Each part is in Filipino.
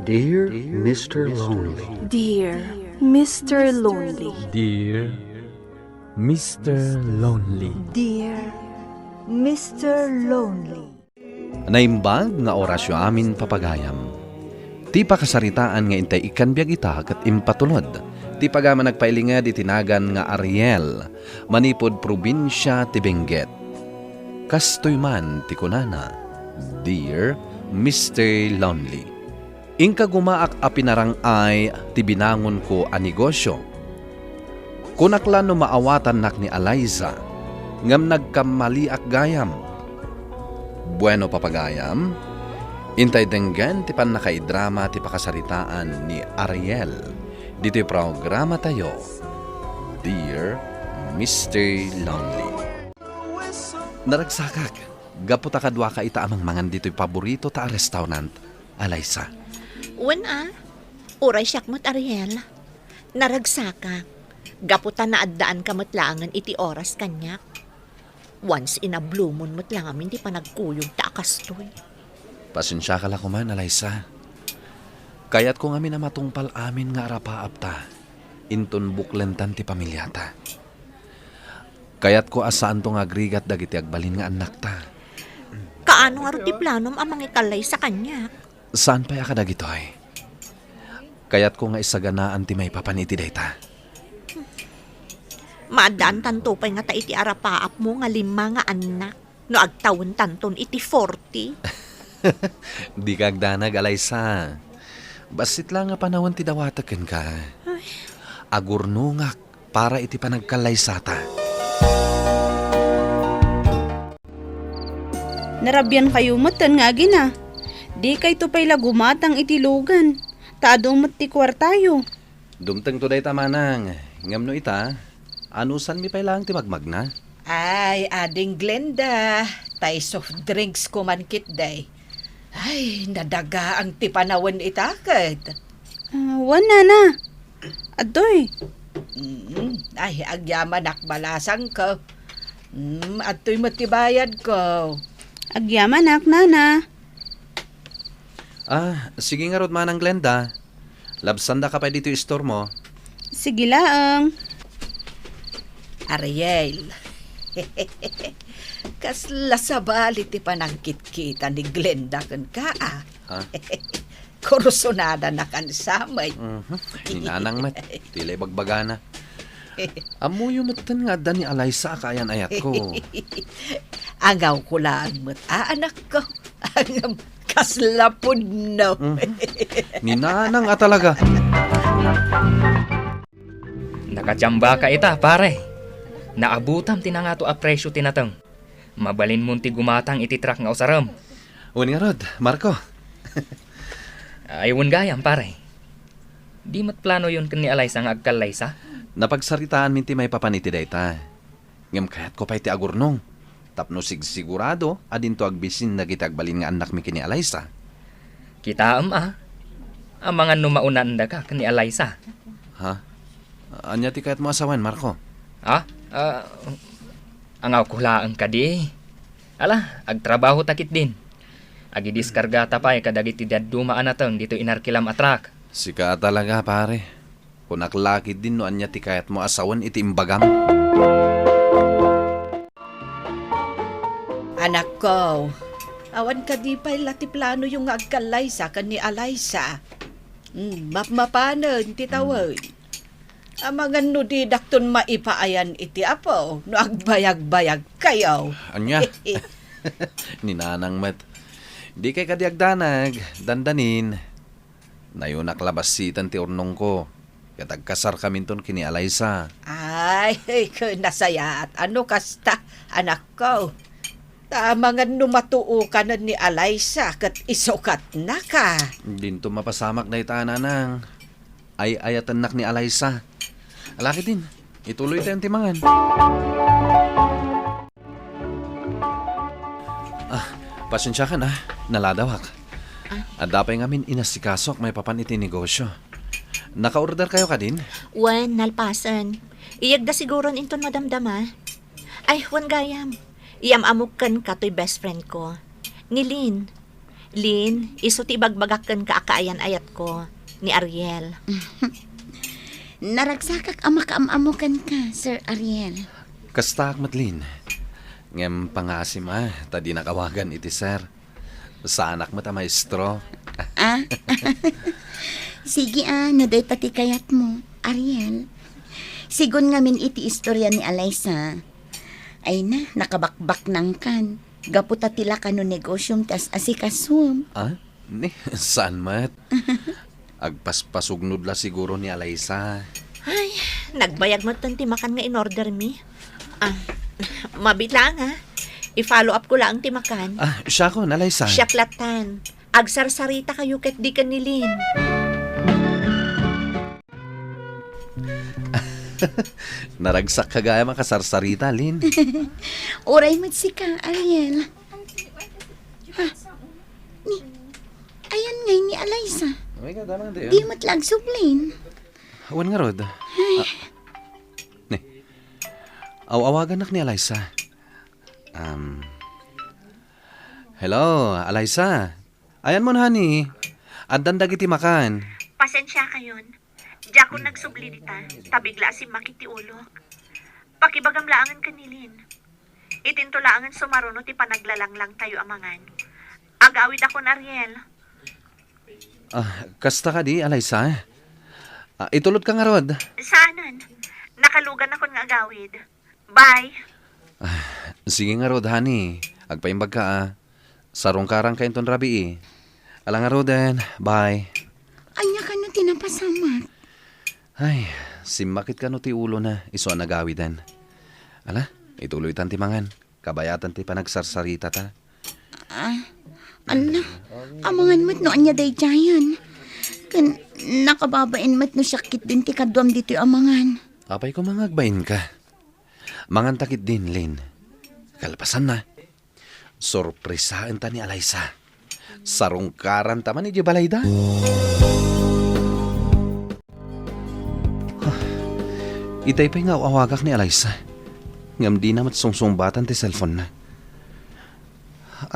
Dear Mr. Lonely. Dear Mr. Lonely. Dear Mr. Lonely. Dear Mr. Lonely. Naimbag nga orasyo amin papagayam. Ti pakasaritaan nga intay ikan biyag ita kat impatulod. Ti pagama nagpailingad itinagan nga Ariel, manipod probinsya ti Benguet. Kastoy man ti kunana, Dear Mr. Lonely. Ingka gumaak a pinarang ay ti binangon ko a negosyo. Kunaklan no maawatan nak ni Eliza, ngam nagkamaliak gayam. Bueno papagayam, intay denggan ti pan nakaidrama ti pakasaritaan ni Ariel. Dito'y programa tayo, Dear Mr. Lonely. Naragsakak, gaputa kadwa ka ita amang mangan dito'y paborito ta restaurant, Eliza. Uray siyak mo't Ariel. Naragsaka. Gaputa na addaan ka mo't langan iti oras kanyak. Once in a blue moon mo't lang amin di pa nagkuyog ta akastoy. Pasensya ka lang kuman, Eliza. Kayat ko ngamin na matungpal amin nga arapaap ta. Inton buklentan ti pamilyata. Kayat ko asaan tong agrigat dagiti agbalin nga anak ta. Kaano nga ti planom amang ikalay sa kanyak? Saan pa ka dagitoy? Kayat ko nga isaganaan ti may papaniti dayta. Maadaan tanto pa nga ta iti arapaap mo nga 5 nga anak. No agtawon tanton iti 40. Di ka agdanag, Eliza. Basit lang nga panahon ti dawataken ka. Agurnungak para iti panagkalaysata. Narabyan kayo matan nga gina. Di kay to pa'y lagumatang itilugan. Taadong mati kwartayo. Dumteng to day tamanang. Ngam no ita, anusan mi pa'y lang ti magmag na? Ay, ading Glenda. Tay soft drinks ko man kit day. Ay, nadaga ang tipanawan itakad. Wana na. Adoy. Ay, agyaman akbalasang ko. Ato'y matibayad ko. Agyaman ak nana. Sige nga rod manang Glenda. Labsanda ka pa dito yung store mo. Sige laang. Ariel. Kasla sa bali ti panangkit-kita ni Glenda kan ka Ha? Kurusonada na kan samay. Hinanang mat. Tilay bagbagana. Amuyo matan nga da ni Eliza kayan ayat ko. Agaw ko lang mo't anak ko. Ang kaslapod no. Ninanang nga talaga. Nakachamba ka ita, pare. Naabutam tinangato a presyo tinatang. Mabalin mo ti gumatang iti truck nga usaram. Uni nga rod, Marco. Ayun gayam, pare. Di mat plano yun kan ni Eliza nga agkalaysa? Napagsaritaan minti may papaniti dayta. Ngam kayat ko pa'y ti agurnong. Tapno sigurado, adin to agbisin na kitagbalin nga anak mi kini Eliza. Kitaam Ang mga numaunan da ka kan ni Eliza. Ha? Anya ti kayat mo asawan, Marco? Angaw kulaan ka di. Ala, agtrabaho takit din. Agidiskarga tapay kadagiti dumaan natang dito inarkilam atrak. Sika talaga, pare. Kung naklakid din no anya ti kayat mo asawan iti imbagam. Anak ko, awan ka di pa'y latiplano yung agkalay sa kan ni Eliza. Mapapanan ti tawag. Amangan no di dakton maipaayan iti apo, no agbayag-bayag kayo. Anya? Ninanang mat. Di kay kadiagdanag, dandanin. Nayunak labasitan ti urnong ko. Katagkasar kaminton kini Eliza. Ay, nasaya at ano kasta, anak ko. Tamangan no matuo ka na ni Eliza kat isukat na ka. Dinto mapasamak na itananang. Ay ayatan nak ni Eliza. Alaki din, ituloy tayong timangan. Pasensya ka na, naladawak. At dapay ngamin inasikasok may papan iti negosyo. Naka-order kayo ka din? Wan, nalpasan. Iyagda siguron inton madamdama. Ay, wan gayam. Iyam amukan ka to'y best friend ko. Nilin. Lin, iso ti bagbagakan ka akaayan ayat ko ni Ariel. Naragsakak amakaamamukan ka, Sir Ariel. Kastak matlin. Ngem pangasim tadi nakawagan iti sir. Sa anak mo ta maestro. Ah? Sige naday pati kayat mo, Ariel. Sigun ngamin iti istorya ni Alaysa. Ay na, nakabakbak nang kan. Gaputa tila kano negosyong tas asikasum. Ni, saan mat? Agpaspasugnod la siguro ni Alaysa. Ay, nagbayag mo tanti makan nga in-order mi. Mabit lang I-follow up ko lang ti makan. Siya ko, Alaysa. Siyaklatan. Agsarsarita kayo ket di kanilin. Naragsak ka gaya makasarsarita, Lin. Oray matsika, Ariel. Ayan ngay ni Alaysa. Oh my God, damang di Di matlag sublin. Awan nga, Rod. Ni, awagan nak ni Alaysa. Hello, Alaysa. Ayan mo na, honey. Addan dagiti makan. Pasensya kayon. Di ako nagsubli dita. Tabigla si makiti ulo. Pakibagamlaangan kanilin. Itintulaangan sumaruno ti panaglalanglang tayo amangan. Agawid ako na Ariel. Kasta ka di, Alaysa. Itulot ka nga, Rod. Saanan? Nakalugan ako nga agawid. Bye. Sige nga, Rod, honey. Agpaimbag ka, Sarong karang kain ton rabi Alang nga, Roden. Bye. Anya ka na tinapasamat. Ay, simakit ka no ti ulo na. Iso ang nagawidan. Ala, ituloy tan ti mangan. Kabayatan ti panagsarsarita ta. Ala, amangan mo't no anya day jayan. Kan nakababain mo't no sakit din ti kadwam dito amangan. Apay ko mangagbain ka. Mangan takit din, Lin. Kalpasan na. Sorpresaan ta ni Alaysa. Sarong karan taman ni Jibalayda. Itay pa'y nga awagak ni Alaysa. Ngam di namat sungsungbatan ti cellphone na.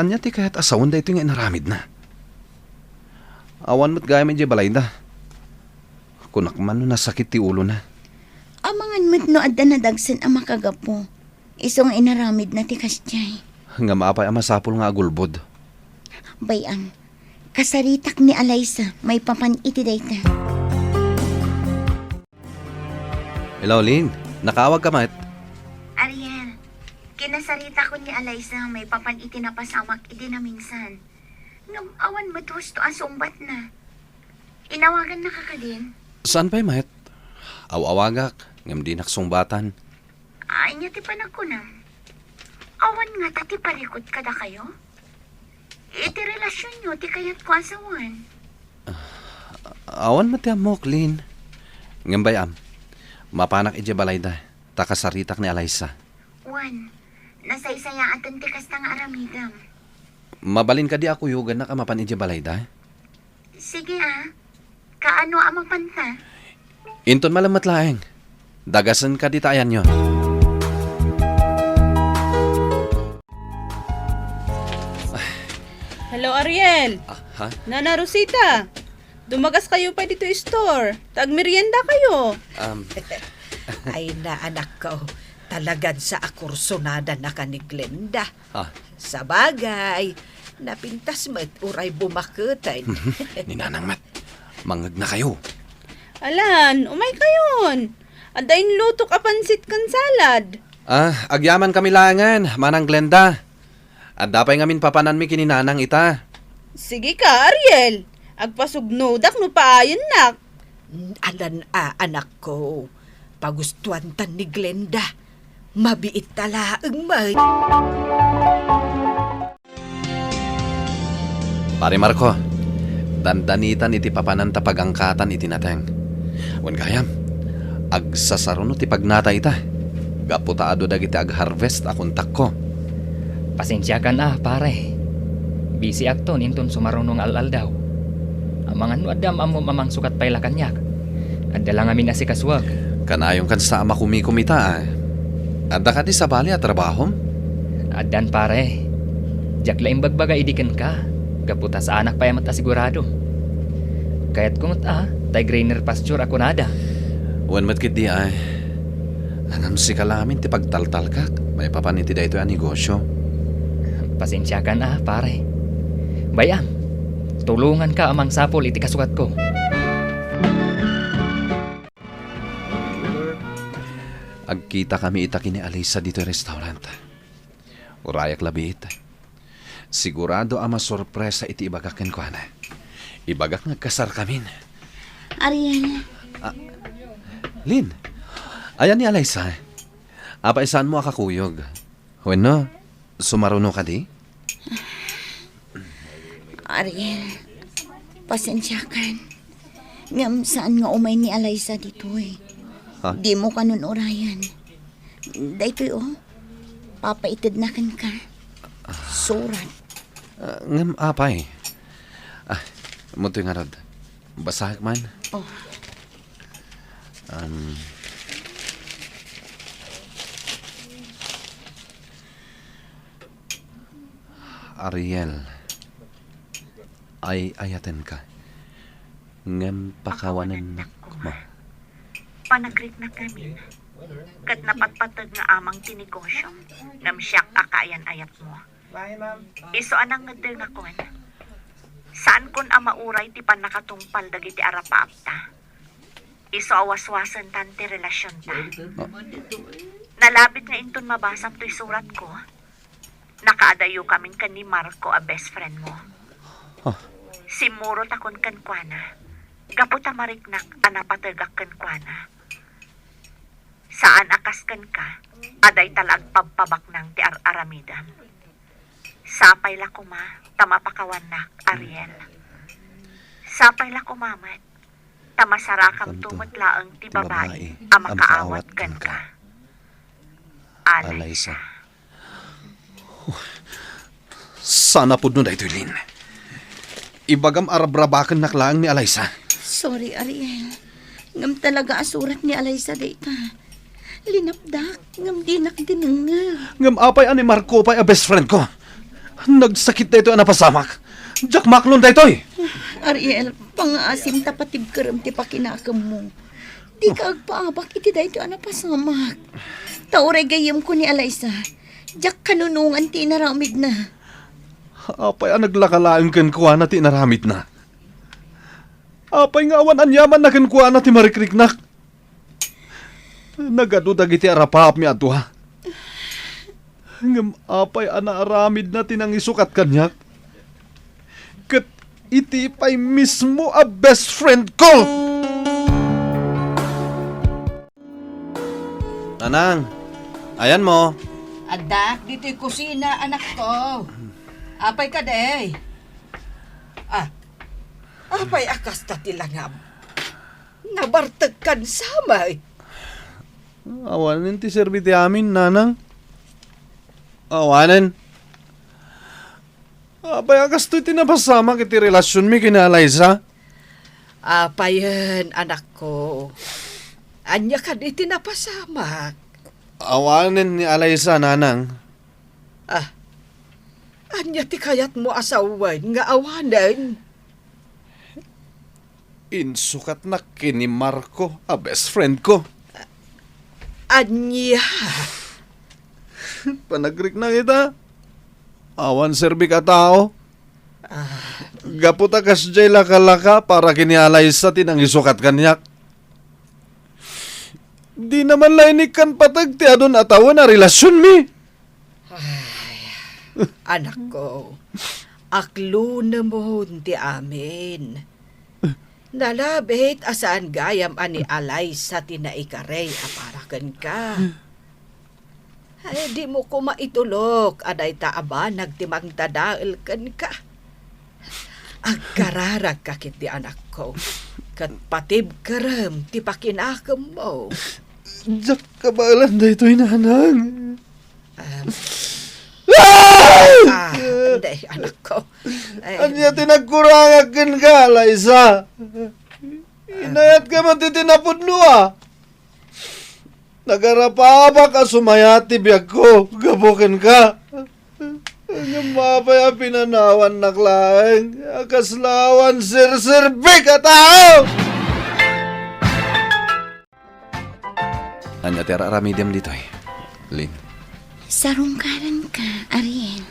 Anya ti kaya't asawan da ito nga inaramid na. Awan mo't gaya may Jibalayda. Kunak man no nasakit ti ulo na. Amangan mo't no adda na dagsan ang makagapo. Isong inaramid na ti kasyay. Nga maapay ang masapol nga agulbod. Bayan, kasaritak ni Alaysa may papan iti dayta. Hello, Lin. Nakawag ka, Mat. Ariel, kinasarita ko ni Alaysa may papan iti napasamak iti na minsan. Ngam awan matus to asumbat na. Inawagan na kakadin. Saan pa'y, Mat? Awagak. Ngam di naksungbatan. Ay niya ti panagkunam. Awan nga tati palikod kada kayo. Iti relasyon nyo ti kayat ko asawan. Awan matiamok, Lin. Ngam bayam. Mapanak ije balayda. Takasaritak ni Alaysa. Juan, nasaysaya atan ti kasta nga aramidam. Mabalin ka di ako yugan na kamapan ije balayda. Sige kaano amang panta? Inton malamat laeng. Dagasan ka di tayan yon. Hello, Ariel. Ha? Nana Rosita. Dumagas kayo pa dito store. Tagmerienda kayo. Ay na anak ko, talagang sa akursonada na ka ni Glenda. Sa bagay, napintas mo't uray bumakutan. Ninanang Mat, mangag na kayo. Alan, umay kayon. Adain lutok apansit kan salad. Agyaman kami langan, manang Glenda. At dapay ngamin papanan mi kininanang ita. Sige ka, Ariel. Agpasugnodak no paayon nak. Alan anak ko, pagustuhan tan ni Glenda. Mabiit talaang mat. Pare Marco, dandanitan iti papanan tapagangkatan iti nateng. Wan kayam, agsasaruno ti pagnata ita. Gaputaado dagiti ag-harvest akong takko. Pasensya ka na, pare. Busy akton inton sumarunong alal daw. Amangan no adam amo mamang sukat payla kanyak. Adda lang amin asikaswag. Kanayong kan sa ama kumikumita Adda ka di sa bali at trabahom? Addan pare. Jak laing bagbaga idikan ka. Gaputa sa anak pa yamat sigurado. Kaya't kumot tay greener pasture ako nada. Wan matkit di ay. Anam si kalamin ti pagtaltal ka. May papaniti da ito ang negosyo. Pasensyakan pare. Bayam, tulungan ka amang sapol iti kasukat ko. Agkita kami itaki ni Alisa dito restaurant. Urayak labit. Sigurado ama sorpresa iti ibagaken ko na. Ibagak nagkasar kamin. Ariel, Lin, ayan ni Alisa. Apa isaan mo akakuyog? Bueno, sumaruno ka di? Ariel, pasensya kan. Ngam saan nga umay ni Alisa dito eh. Ha? Di mo ka nun orayan. Dahito papaitid na kan ka. Surat. Ngam apay. Mutoy nga rod. Basahag man. Oh. Ariel, ay ayaten ka. Ngam pakawanan na ma. Panagrit na kami. Kat napatpatag nga amang tinegosyo. Ngam siyak akayan ayat mo. Iso anang ngadil nga kon. Saan kon mauray ti panakatungpal dagiti arapaapta. Iso awaswasan tan ti relasyon ta. Nalabit nga inton mabasam to'y surat ko. Nakaadayo kamin kan ni Marco a best friend mo. Simuro takon kan kuana. Gaputa mariknak anapatagak kan kuana. Saan akas kan ka, aday talag pagpabak ng ti aramidam. Sapay la kuma, tamapakawanak, Ariel. Sapay la kumamat, tamasarakam tumutlaang ti babae, amakaawat kan ka. Alaysa. Sana po nun dahito, Lin. Ibagam arabrabakan naklaan ni Alisa. Sorry, Ariel. Ngam talaga asurat ni Alisa dito. Linapdak, ngam dinak dinanga. Ngam apay ani Marco pa'y a best friend ko. Nagsakit dahito ang napasamak. Jack Maclon dahito eh. Ariel, pang-asim tapatib karam ti pakinakam mo. Di ka agpaabak iti dahito ang napasamak. Tauray gayam ko ni Alisa. Jack kanunungan ti naramid na. Apay ang naglakalaan kan kuha na ti naramid na. Apay nga awan anyaman na kan kuha na ti marikriknak. Nagadudag iti arapap mi ato ha. Ngam apay anaaramid na tinangisukat kanyak. Kat iti pa'y mismo a best friend ko! Nanang, ayan mo. Adak, dito'y kusina, anak ko. Apay ka day. Apay akas ta tilangam. Nabartag kan samay. Awanin ti serbiti amin, nanang. Awanin. Apay akas to'y tinapasama kiti relasyon mi kina Alisa. Apayan, anak ko. Anya ka di tinapasamak. Awanin ni Alisa, nanang. Anya ti kayat mo asawan nga awanan. Insukat na kini Marco, a best friend ko. Anya. Panagrik na kita. Awan serbi ka tao. Gaputa kas jay laka-laka para kini Alisa tinang isukat kanyak. Di naman lainikan patag ti adon atawan na relasyon mi. Anak ko, aklo na mo ti amin. Nalabit asaan gayam ani alay sa tinaikaray aparakan ka. Ay, di mo ko maitulok, aday taaba nagtimang tadaal kan ka. Agkararag ka kiti anak ko, kat patib karam ti pakinakam mo. Diyak kabalan da ito'y nanang. Hindi, anak ko. Anya tinagkurangakin ka, Liza. Inayat ka man titinapod nuwa. Nagarapaba ka sumayati biyag ko. Gabukin ka. Ang mapay ang pinanawan na klaeng. Akaslawan sir-sir-big ka tao! Ano tira ramidem dito eh, Lin? Sarungkaran ka, Ariel.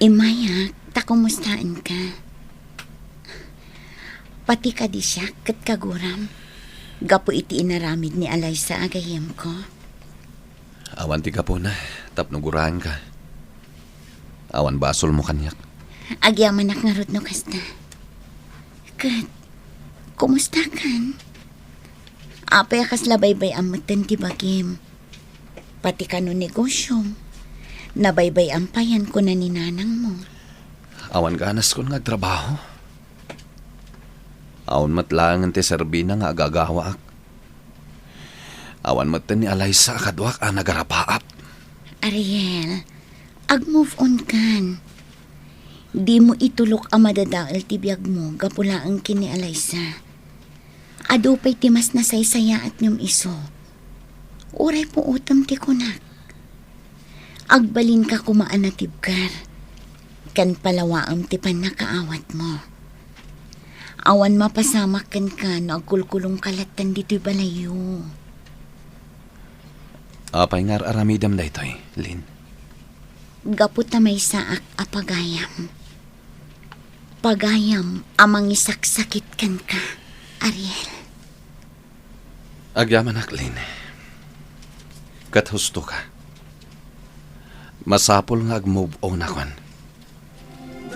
Imayak, takumustaan ka. Pati ka di siya, kat kaguram. Gapo iti inaramid ni Alaysa agayem ko. Awan ti ka po na, tapnugurahan ka. Awan basol mo kanyak. Agyaman ak nga rod no kasta. Kat, kumusta kan? Apay akas labaybay amatan ti bagim. Pati ka no negosyom. Nabaybay ampayan ko na ninanang mo. Awan ganas ko nga trabaho. Awan matlangan ti Serbina nga agagawaak. Awan matan ni Alaysa kadwak ang nagarapaap. Ariel, ag-move on kan. Di mo itulok ang madadaal ti biyag mo, gapula ang kini Alaysa. Ado pa'y timas na saysaya at nyum iso. Uray po utam ti kunak. Agbalin ka kumaan na tibkar. Kan palawaam ti pan nakaawat mo. Awan mapasamak kan ka no agkulkulong kalatan dito'y balayo. Apay ngar aramidam da ito'y, Lin. Gapot na may saak apagayam. Pagayam amang isaksakit kan ka, Ariel. Agyaman ak, Lin. Kat husto ka. Masapol nga ag-move on akon.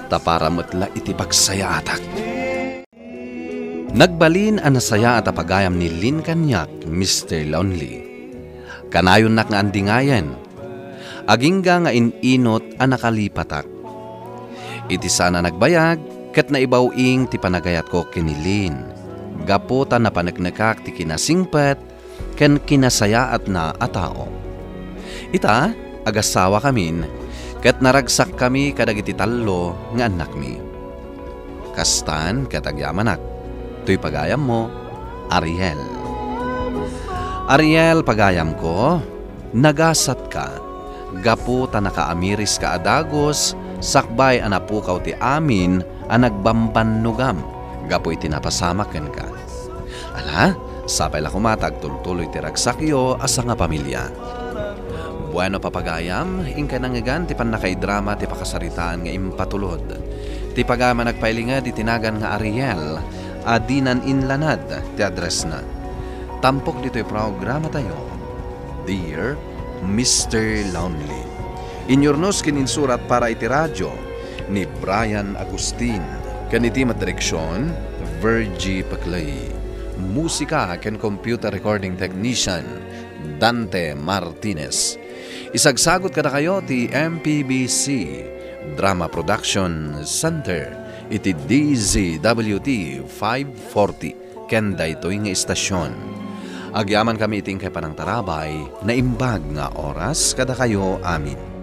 Tapara matla iti pagsaya atak. Nagbalin ang nasaya at apagayam ni Lin kanyak, Mr. Lonely. Kanayon nak nga andingayan. Agingga nga ininot ang nakalipatak. Iti sana nagbayag, kat naibawing ti panagayat ko kinilin. Gaputa na panagnakak ti kinasingpet, ken kinasayaat na atao. Ita, agasawa kamin, kat naragsak kami kadagiti tallo nga anak mi. Kastan katagyamanak, tuy pagayam mo, Ariel. Ariel, pagayam ko, nagasat ka, gaputa nakaamiris ka adagos, sakbay anapukaw ti amin, ang nagbambanugam, gapu iti napasamaken ka. Ala, sapay la kumatag tultuloy ti ragsakyo asa nga pamilya. Bueno papagayam, ingka nangagan ti panakaidrama ti pakasaritaan nga impatulod. Ti pagama nagpailinga di tinagan nga Ariel, adinan inlanad ti address na. Tampok dito'y programa tayo, Dear Mr. Lonely. Inyornos kininsurat para iti radyo ni Brian Agustin. Kaniti madireksyon, Virgie Paclay. Musika ken computer recording technician, Dante Martinez. Isagsagot kada kayo ti MPBC Drama Production Center iti DZWT 540 ken daytoy nga istasyon. Agyaman kami iting kay panang tarabay na imbag nga oras kada kayo amin.